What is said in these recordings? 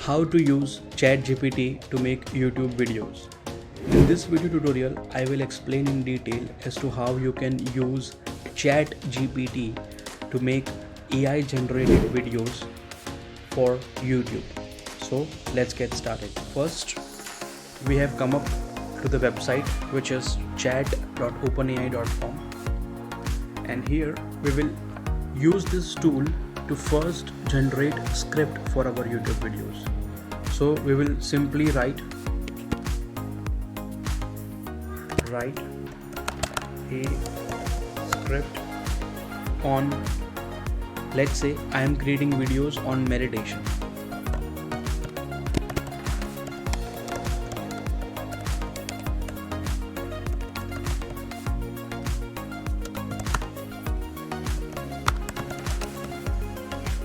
how to use ChatGPT to make YouTube videos. In this video tutorial, I will explain in detail as to how you can use ChatGPT to make AI generated videos for YouTube. So let's get started. First, we have come up to the website, which is chat.openai.com, and here we will use this tool to first generate script for our YouTube videos. So we will simply write a script on, let's say I am creating videos on meditation.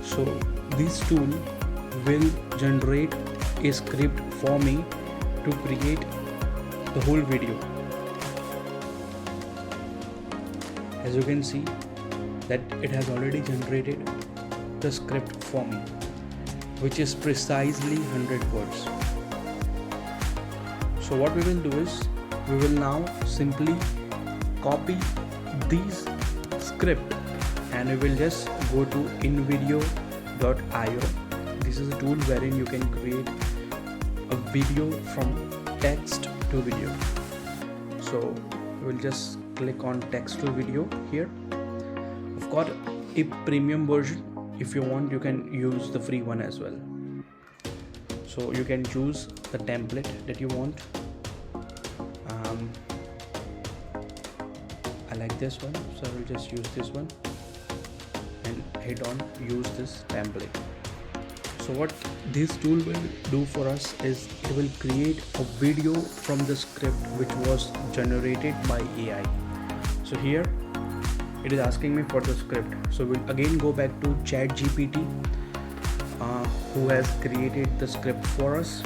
So this tool will generate a script for me to create the whole video. As you can see that it has already generated the script for me, which is precisely 100 words. So what we will do is we will now simply copy these script and we will just go to invideo.io. This is a tool wherein you can create a video from text to video. So we will just click on text to video here. I've got a premium version. If you want, you can use the free one as well. So you can choose the template that you want. I like this one, so I will just use this one and hit on use this template. So what this tool will do for us is it will create a video from the script which was generated by AI. So here it is asking me for the script. So we'll again go back to ChatGPT, who has created the script for us.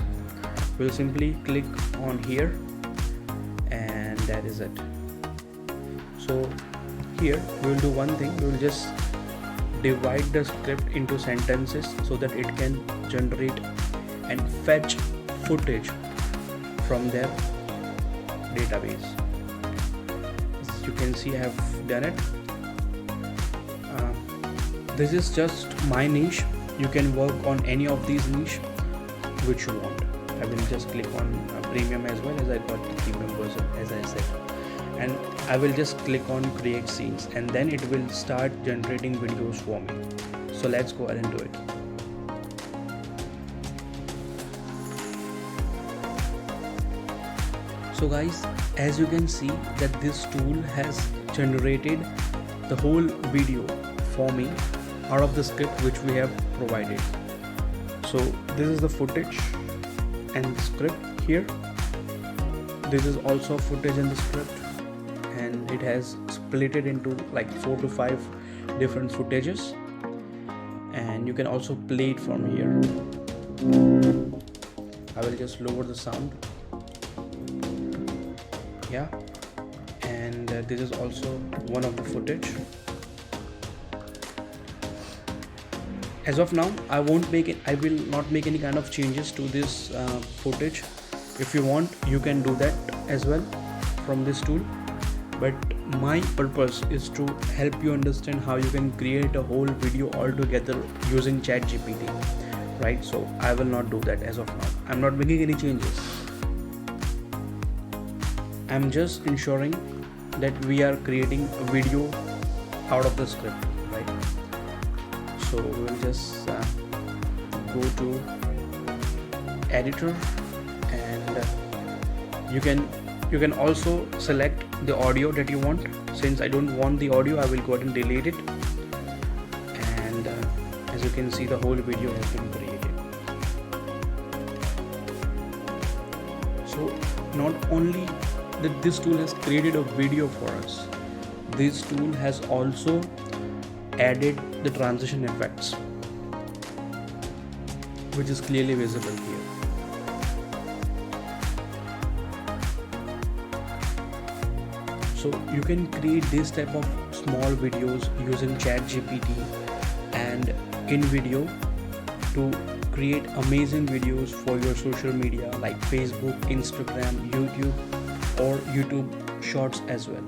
We'll simply click on here and that is it. So here we will do one thing. We will just divide the script into sentences so that it can generate and fetch footage from their database. As you can see, I have done it. This is just my niche. You can work on any of these niche which you want. I will just click on premium as well, as I got the premium version, as I said, and I will just click on create scenes and then it will start generating videos for me. So let's go ahead and do it. So guys, as you can see that this tool has generated the whole video for me out of the script which we have provided. So this is the footage and the script here. This is also footage in the script, and it has split it into like 4 to 5 different footages, and you can also play it from here. I will just lower the sound. Yeah, and this is also one of the footage. As of now, I will not make any kind of changes to this footage. If you want, you can do that as well from this tool, but my purpose is to help you understand how you can create a whole video altogether using ChatGPT, right? So I will not do that as of now. I'm not making any changes. I'm just ensuring that we are creating a video out of the script, right? So we'll just go to editor, and you can also select the audio that you want. Since I don't want the audio, I will go ahead and delete it, and as you can see, the whole video has been created. So not only that this tool has created a video for us, this tool has also added the transition effects, which is clearly visible here. So you can create this type of small videos using ChatGPT and InVideo to create amazing videos for your social media like Facebook, Instagram, YouTube, or YouTube Shorts as well.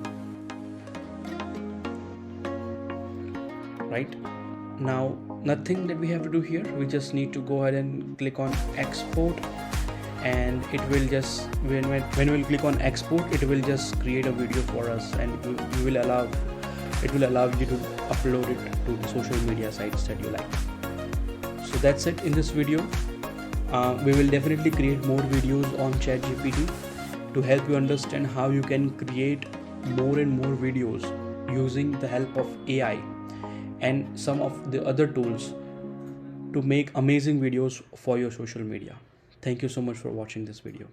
Right now, nothing that we have to do here. We just need to go ahead and click on export, and it will just when we'll click on export, it will just create a video for us, and it will allow you to upload it to the social media sites that you like. So that's it in this video. We will definitely create more videos on ChatGPT to help you understand how you can create more and more videos using the help of AI and some of the other tools to make amazing videos for your social media. Thank you so much for watching this video.